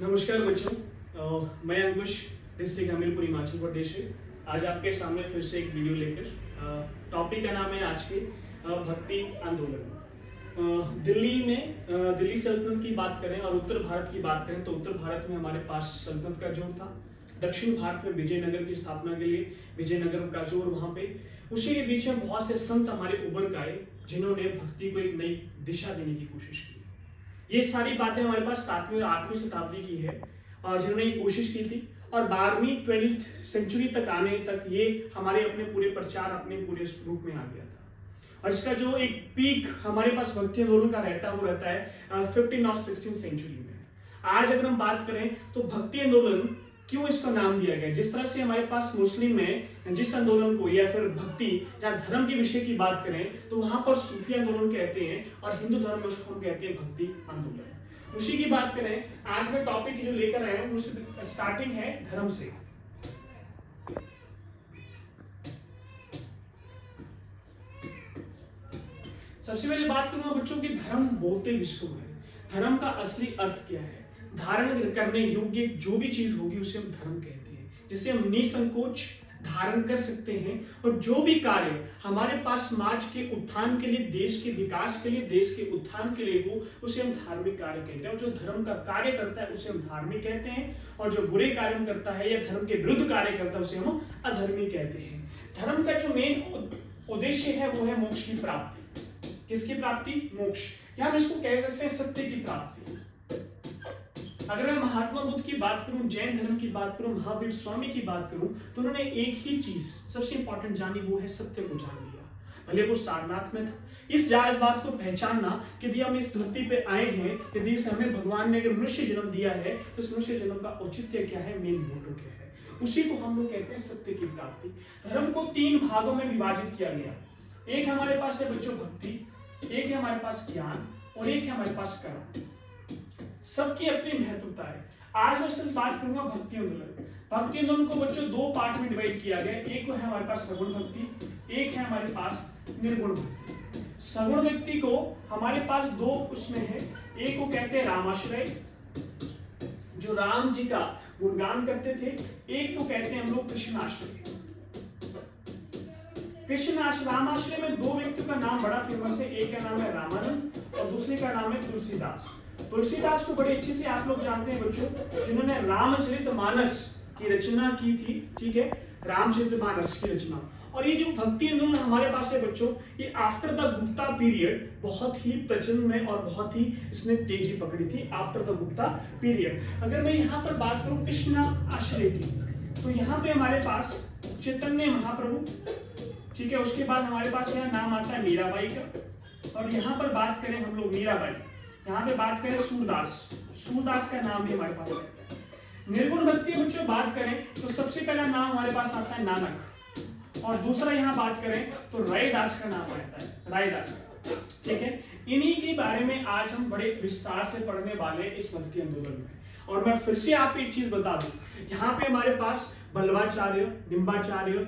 नमस्कार बच्चों, मैं अंकुश, डिस्ट्रिक्ट हमीरपुर, हिमाचल प्रदेश से आज आपके सामने फिर से एक वीडियो लेकर टॉपिक का नाम है आज के भक्ति आंदोलन। दिल्ली सल्तनत की बात करें और उत्तर भारत की बात करें तो उत्तर भारत में हमारे पास सल्तनत का जोर था। दक्षिण भारत में विजयनगर की स्थापना के लिए विजयनगर का जोर वहां पे। उसी के बीच में बहुत से संत हमारे उभर के आए जिन्होंने भक्ति को एक नई दिशा देने की कोशिश की। ये सारी बातें हमारे पास 7वीं और 8वीं शताब्दी की है और जिन्होंने ये कोशिश की थी और 12वीं 20th सेंचुरी तक आने तक ये हमारे अपने पूरे प्रचार अपने पूरे रूप में आ गया था। और इसका जो एक पीक हमारे पास भक्ति आंदोलन का रहता है वो रहता है 15th और 16th सेंचुरी में। आज अगर हम बात करें तो भक्ति आंदोलन क्यों इसका नाम दिया गया, जिस तरह से हमारे पास मुस्लिम में जिस आंदोलन को या फिर भक्ति जहाँ धर्म के विषय की बात करें तो वहां पर सूफी आंदोलन कहते हैं और हिंदू धर्म में उसको हम कहते हैं भक्ति आंदोलन। उसी की बात करें, आज मैं टॉपिक जो लेकर आया हूं उससे स्टार्टिंग है धर्म से। सबसे पहले बात करूंगा बच्चों की धर्म बोलते किसको है, धर्म का असली अर्थ क्या है। धारण करने योग्य जो भी चीज होगी उसे हम धर्म कहते हैं, जिसे हम निसंकोच धारण कर सकते हैं। और जो भी कार्य हमारे पास समाज के उत्थान के लिए, देश के विकास के लिए, देश के उत्थान के लिए हो उसे हम धार्मिक कार्य कहते हैं। और जो धर्म का कार्य करता है उसे हम धार्मिक कहते हैं और जो बुरे कार्य करता है या धर्म के विरुद्ध कार्य करता है उसे हम अधर्मी कहते हैं। धर्म का जो मेन उद्देश्य है वो है मोक्ष की प्राप्ति। किसकी प्राप्ति? मोक्ष, या हम इसको कह सकते हैं सत्य की प्राप्ति। अगर मैं महात्मा बुद्ध की बात करूं, जैन धर्म की बात करूं, महावीर स्वामी की बात करूं तो उन्होंने एक ही चीज सबसे इंपॉर्टेंट जानी, वो है सत्य को जान लिया। भले वो सारनाथ में था। इस बात को पहचानना कि यदि हम इस धरती पे आए हैं, यदि हमें भगवान ने अगर मनुष्य जन्म दिया है तो इस मनुष्य जन्म का औचित्य क्या है, मेन मोटो क्या है, उसी को हम लोग कहते हैं सत्य की प्राप्ति। धर्म को 3 भागों में विभाजित किया गया। एक हमारे पास है बच्चों भक्ति, एक है हमारे पास ज्ञान और एक है हमारे पास कर्म। सबकी अपनी महत्वता है। आज मैं सिर्फ बात करूंगा भक्ति आंदोलन। भक्ति आंदोलन को बच्चों 2 पार्ट में डिवाइड किया गया। एक है हमारे पास सगुण भक्ति, एक है हमारे पास निर्गुण भक्ति। सगुण व्यक्ति को हमारे पास 2 उसमें है। एक को कहते हैं रामाश्रय, जो राम जी का गुणगान करते थे। एक को कहते हैं हम लोग कृष्णाश्रय। रामाश्रय में 2 व्यक्तियों का नाम बड़ा फेमस है। एक का नाम है रामानंद और दूसरे का नाम है तुलसीदास। तुलसीदास को बड़े अच्छे से आप लोग जानते हैं बच्चों, जिन्होंने रामचरितमानस की रचना की थी। ठीक है, रामचरितमानस की रचना। और ये जो भक्ति आंदोलन हमारे पास है बच्चों, ये आफ्टर द गुप्ता पीरियड बहुत ही प्रचलन में और बहुत ही इसने तेजी पकड़ी थी। आफ्टर द गुप्ता पीरियड अगर मैं यहाँ पर बात करूं कृष्णा आश्रय की तो यहाँ पे हमारे पास चैतन्य महाप्रभु, ठीक है, उसके बाद हमारे पास यहाँ नाम आता है मीराबाई का। और यहाँ पर बात करें हम लोग मीराबाई, यहाँ पे बात करें सूरदास का नाम भी हमारे पास रहता है। निर्गुण भक्ति बच्चों बात करें तो सबसे पहला नाम हमारे पास आता है नानक और दूसरा यहाँ बात करें तो रैदास का नाम रहता है, रैदास का। ठीक है, इन्हीं के बारे में आज हम बड़े विस्तार से पढ़ने वाले इस भक्ति आंदोलन में। और मैं फिर से आपको एक चीज बता दूं, यहाँ पे हमारे पास बल्लवाचार्य, निम्बाचार्य,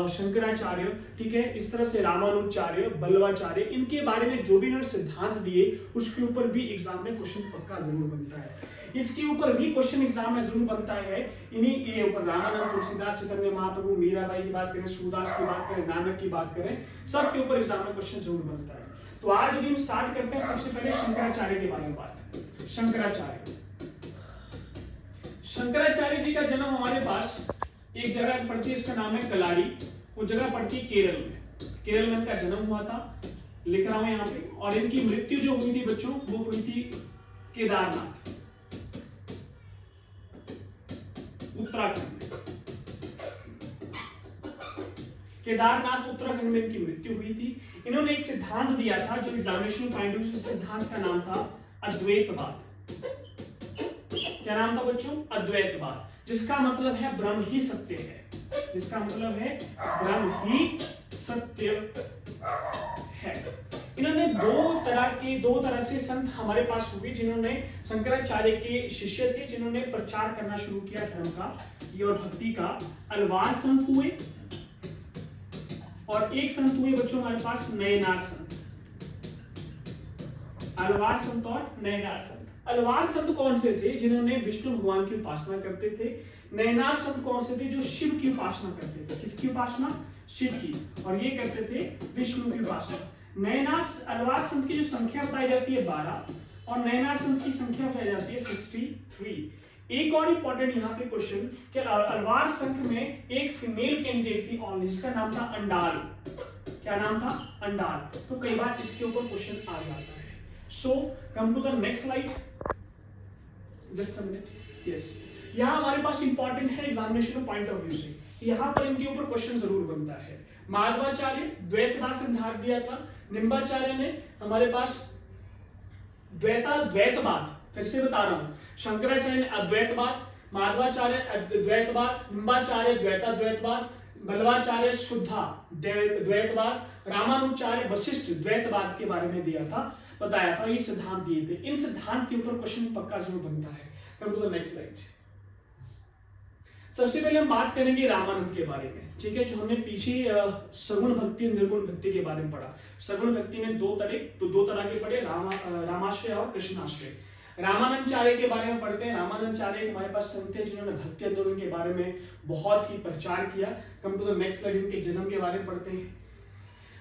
शंकराचार्य, ठीक है, इस तरह से रामानुजाचार्य, बल्लवाचार्य, इनके बारे में जो भी इन्होंने सिद्धांत दिए उसके ऊपर भी एग्जाम में क्वेश्चन पक्का जरूर बनता है। इसके ऊपर भी क्वेश्चन एग्जाम में जरूर बनता है। इन्हीं के ऊपर रामानंद, तुलसीदास, चैतन्य महाप्रभु, मीराबाई की बात करें, सूरदास की बात करें, नानक की बात करें, सबके ऊपर एग्जाम में क्वेश्चन जरूर बनता है। तो आज अभी हम स्टार्ट करते हैं सबसे पहले शंकराचार्य के बारे में बात। शंकराचार्य जी का जन्म हमारे पास एक जगह पड़ती है, इसका नाम है कलाड़ी। वो जगह पड़ती है केरल में। केरल में इनका जन्म हुआ था, लिख रहा हूं यहाँ पे। और इनकी मृत्यु जो हुई थी बच्चों वो हुई थी केदारनाथ, उत्तराखंड में। केदारनाथ उत्तराखंड में इनकी मृत्यु हुई थी। इन्होंने एक सिद्धांत दिया था जो एग्जामिनेशन पॉइंट ऑफ व्यू से सिद्धांत का नाम था अद्वैतवाद। क्या नाम था बच्चों? अद्वैतवाद, जिसका मतलब है ब्रह्म ही सत्य है। जिसका मतलब है ब्रह्म ही सत्य है। इन्होंने दो तरह से संत हमारे पास हुए जिन्होंने शंकराचार्य के शिष्य थे, जिन्होंने प्रचार करना शुरू किया धर्म का और भक्ति का। अलवार संत हुए और एक संत हुए बच्चों हमारे पास नयनार संत। अलवार संत और नयनार संत। अलवार संत कौन से थे? जिन्होंने विष्णु भगवान की उपासना करते थे। नैनार संत कौन से थे? जो शिव की उपासना करते थे। किसकी उपासना? शिव की, और ये करते थे विष्णु की उपासना। नैनार अलवार संत की जो संख्या बताई जाती है 12, और नैनार संत की संख्या बताई जाती है 63। एक और इंपॉर्टेंट यहाँ पे क्वेश्चन कि अलवार संघ में एक फीमेल कैंडिडेट थी ऑनली, जिसका नाम था अंडाल। क्या नाम था? अंडाल। तो कई बार इसके ऊपर क्वेश्चन आ जाता है। So come to the next slide, just a minute. Yes, यहाँ हमारे पास इंपॉर्टेंट है एग्जामिनेशन पॉइंट ऑफ व्यू से, यहाँ पर इनके ऊपर क्वेश्चन जरूर बनता है। माधवाचार्य द्वैतवाद सिद्धांत दिया था। निम्बाचार्य ने हमारे पास द्वैतवाद, फिर से बता रहा हूं, शंकराचार्य ने अद्वैतवाद, माधवाचार्य अद्वैतवाद, निम्बाचार्य द्वैतवाद, बल्लवाचार्य शुद्धा द्वैतवाद, रामानुचार्य वशिष्ठ द्वैतवाद के बारे में दिया था, बताया था, ये सिद्धांत दिए थे। इन सिद्धांत के ऊपर क्वेश्चन पक्का जरूर बनता है। Come to the next slide. सबसे पहले हम बात करेंगे रामानंद के बारे में, ठीक है, जो हमने पीछे सगुण भक्ति और निर्गुण भक्ति के बारे में पढ़ा। सगुण भक्ति में दो तरह के पढ़े, रामाश्रय और कृष्णाश्रय। रामानंदाचार्य के बारे में पढ़ते हैं। रामानंदाचार्य हमारे पास संत थे जिन्होंने भक्ति आंदोलन के बारे में बहुत ही प्रचार किया। Come to the next slide, इनके जन्म के बारे में पढ़ते हैं।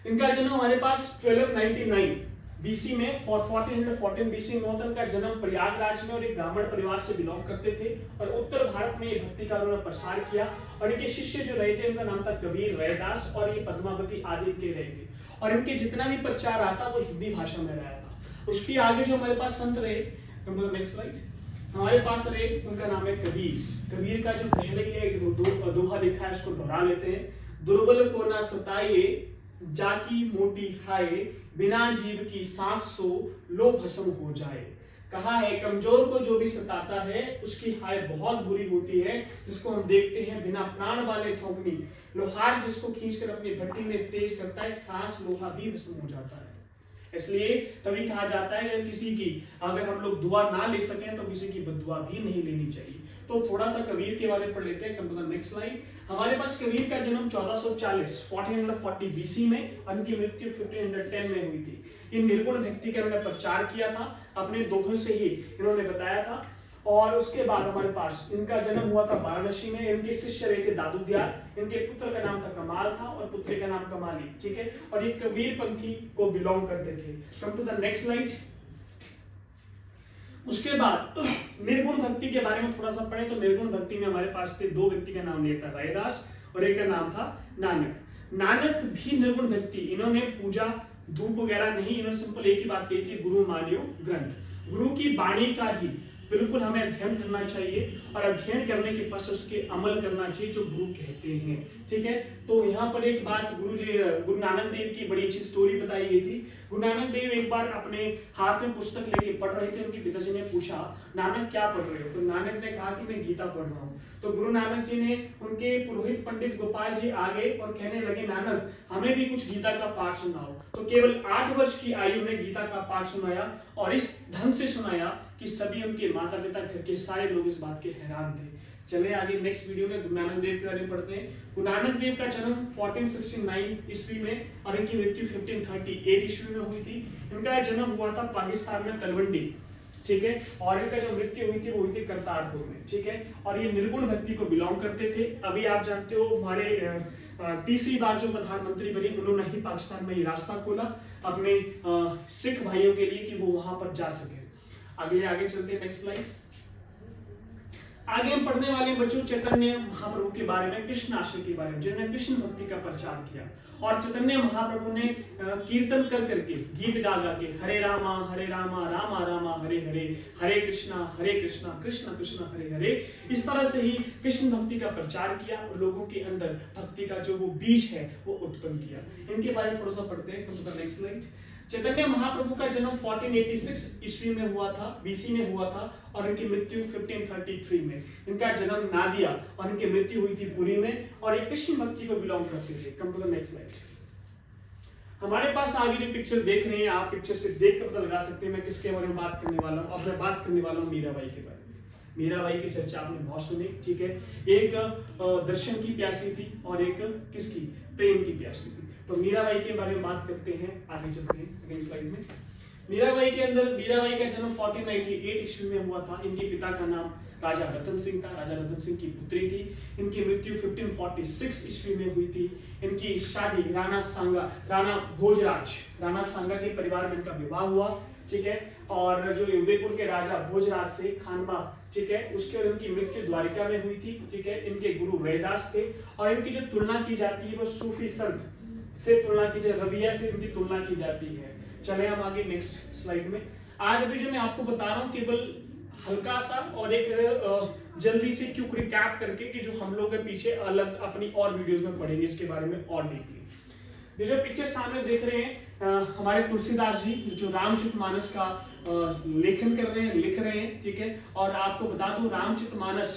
इनका जन्म हमारे पास 1299 बीसी में, 1414 बीसी में होता। इनका जन्म प्रयागराज में, और एक ब्राह्मण परिवार से बिलोंग करते थे, और उत्तर भारत में ये भक्ति का उन्होंने प्रसार किया। और इनके शिष्य जो रहे थे, उनका नाम था कबीर, रैदास, और ये पद्मावती आदि के रहे थे। और इनके जितना भी प्रचार आता वो हिंदी भाषा में रहा था। उसके आगे जो हमारे पास संत रहे, नेक्स्ट स्लाइड, हमारे पास रहे, उनका नाम है कबीर। कबीर का जो पहले ही एक दोहा लिखा है, उसको दोहरा लेते हैं। दुर्बल को ना सताइए, जाकी मोटी हाय, बिना जीव की सांस सो लो भस्म हो जाए। कहा है कमजोर को जो भी सताता है उसकी हाय बहुत बुरी होती है, जिसको हम देखते हैं बिना प्राण वाले ठोकनी, लोहार जिसको खींचकर अपनी भट्टी में तेज करता है, सांस लोहा भी भस्म हो जाता है। इसलिए तभी कहा जाता है कि किसी की अगर हम लोग दुआ ना ले सकें तो किसी की बददुआ भी नहीं लेनी चाहिए। तो थोड़ा सा कबीर के बारे में पढ़ लेते हैं। Come to the next slide. हमारे पास कबीर का जन्म 1440 बीसी में, उनकी मृत्यु 1510 में हुई थी। इन निर्गुण भक्ति का इन्होंने प्रचार किया था, अपने दोहों से ही इन्होंने बताया था। और उसके बाद हमारे पास इनका जन्म हुआ था वाराणसी में। इनके शिष्य रहे थे दादूदियार। इनके पुत्र का नाम था कमाल था, और पुत्री का नाम कमाली, ठीक है। और ये कबीर पंथी को बिलोंग करते थे। Come to the next slide. उसके बाद निर्गुण भक्ति के बारे में थोड़ा सा पढ़े तो निर्गुण भक्ति में हमारे पास थे दो व्यक्ति का नाम लिया था, रैदास, और एक का नाम था नानक। नानक भी निर्गुण भक्ति, इन्होंने पूजा धूप वगैरह नहीं, इन्होंने सिंपल एक ही बात कही थी, गुरु मानियो ग्रंथ। गुरु की वाणी का ही बिल्कुल हमें अध्ययन करना चाहिए, और अध्ययन करने के पश्चात उसके अमल करना चाहिए जो गुरु कहते हैं, ठीक है। तो यहाँ पर एक बात गुरु नानक देव की बड़ी अच्छी स्टोरी बताई गई थी। गुरु नानक देव एक बार अपने हाथ में पुस्तक लेके पढ़ रहे थे। उनके पिताजी ने पूछा, नानक क्या पढ़ रहे हो? तो नानक ने कहा कि मैं गीता पढ़ रहा हूँ। तो गुरु नानक जी ने उनके पुरोहित पंडित गोपाल जी आगे और कहने लगे, नानक हमें भी कुछ गीता का पाठ सुनाओ। तो केवल 8 वर्ष की आयु में गीता का पाठ सुनाया, और इस ढंग से सुनाया कि सभी उनके माता पिता, घर के सारे लोग इस बात के हैरान थे। चले आगे नेक्स्ट वीडियो में गुरु नानक देव के बारे में पढ़ते हैं। गुरु नानक देव का जन्म 1469 ईस्वी में, और इनकी मृत्यु 1538 ईस्वी में हुई थी। इनका जन्म हुआ था पाकिस्तान में तलवंडी, ठीक है, और इनका जो मृत्यु हुई थी वो हुई थी करतारपुर में, ठीक है। और ये निर्गुण भक्ति को बिलोंग करते थे। अभी आप जानते हो हमारे तीसरी बार जो प्रधानमंत्री बनी, उन्होंने ही पाकिस्तान में ये रास्ता खोला अपने सिख भाइयों के लिए कि वो वहां पर जा सके। आगे चलते हैं, नेक्स्ट स्लाइड। आगे हम पढ़ने वाले बच्चों चैतन्य महाप्रभु के बारे में, कृष्ण आश्रय के बारे में, जिन्होंने कृष्ण भक्ति का प्रचार किया। और चैतन्य महाप्रभु ने कीर्तन कर करके, गीत गा गा के, हरे रामा रामा रामा हरे हरे, हरे कृष्णा कृष्ण कृष्ण हरे हरे, इस तरह से ही कृष्ण भक्ति का प्रचार किया और लोगों के अंदर भक्ति का जो वो बीज है वो उत्पन्न किया। इनके बारे में थोड़ा सा पढ़ते हैं। Next slide. चैतन्य महाप्रभु का जन्म 1486 ईस्वी में हुआ था, बीसी में हुआ था, और इनकी मृत्यु 1533 में। इनका जन्म नादिया और इनकी मृत्यु हुई थी पुरी में, और ये कृष्ण भक्ति को बिलोंग करते थे। Come to the next slide. हमारे पास आगे जो पिक्चर देख रहे हैं, आप पिक्चर से देख कर पता लगा सकते हैं मैं किसके बारे में बात करने वाला हूँ। और मैं बात करने वाला हूँ मीराबाई के बारे में। मीराबाई की चर्चा आपने बहुत सुनी, ठीक है। एक दर्शन की प्यासी थी और एक किसकी, प्रेम की प्यासी थी। तो मीराबाई के बारे में बात करते हैं, आगे चलते हैं अगली स्लाइड में। मीराबाई का जन्म 1498 ईस्वी में हुआ था। इनके पिता का नाम राजा रतन सिंह था। राजा रतन सिंह की पुत्री थी। इनकी मृत्यु 1546 ईस्वी में हुई थी। इनकी शादी राणा सांगा के परिवार में इनका विवाह हुआ, ठीक है। और जो उदयपुर के राजा भोजराज से खानबा, ठीक है, उसके और इनकी मृत्यु द्वारिका में हुई थी, ठीक है। इनके गुरु रैदास थे और इनकी जो तुलना की जाती है वो सूफी संत से तुलना की जाए, रबिया से इनकी तुलना की जाती है। चले हम आगे नेक्स्ट स्लाइड में। आज अभी जो मैं आपको बता रहा हूँ केवल हल्का सा और एक जल्दी से क्विक रिकैप करके कि जो हम लोग के पीछे अलग अपनी और वीडियोस में पढ़ेंगे इसके बारे में और डीपली। ये जो पिक्चर सामने देख रहे हैं हमारे तुलसीदास जी जो रामचरितमानस का लेखन कर रहे हैं, लिख रहे हैं, ठीक है। और आपको बता दूं रामचरितमानस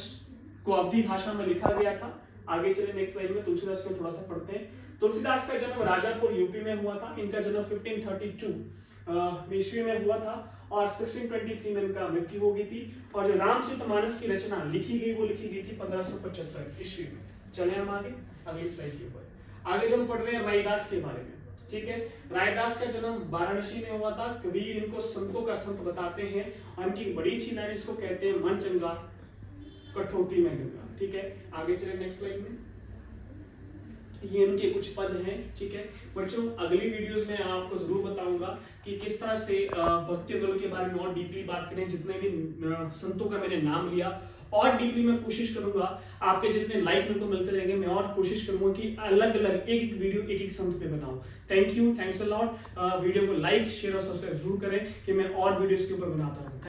को अवधी भाषा में लिखा गया था। आगे चले नेक्स्ट स्लाइड में तुलसीदास को थोड़ा सा पढ़ते हैं। तुलसीदास का जन्म राजापुर यूपी में हुआ था। इनका जन्म 1532 ईस्वी में हुआ था और 1623 में इनका मृत्यु हो गई थी। और जो रामचरितमानस की रचना लिखी गई वो लिखी गई थी 1575 ईस्वी में। चले हम आगे अगली स्लाइड के ऊपर। आगे जो हम पढ़ रहे हैं रायदास के बारे में, ठीक है। रायदास का जन्म वाराणसी में हुआ था। कबीर इनको संतों का संत बताते हैं और इनकी बड़ी अच्छी लाइन इसको कहते हैं मन चंगा कठौती में गंगा, ठीक है। आगे चले नेक्स्ट स्लाइड में। ये इनके कुछ पद हैं, ठीक है बच्चों। अगली वीडियोस में आपको जरूर बताऊंगा कि किस तरह से भक्ति आंदोलन के बारे में और डीपली बात करें। जितने भी संतों का मैंने नाम लिया और डीपली मैं कोशिश करूंगा, आपके जितने लाइक मेरे को मिलते रहेंगे मैं और कोशिश करूंगा कि अलग अलग एक वीडियो एक संत पे बनाऊं। Thanks a lot. वीडियो को लाइक शेयर और सब्सक्राइब जरूर करें कि मैं और वीडियोस के ऊपर बनाता रहूं।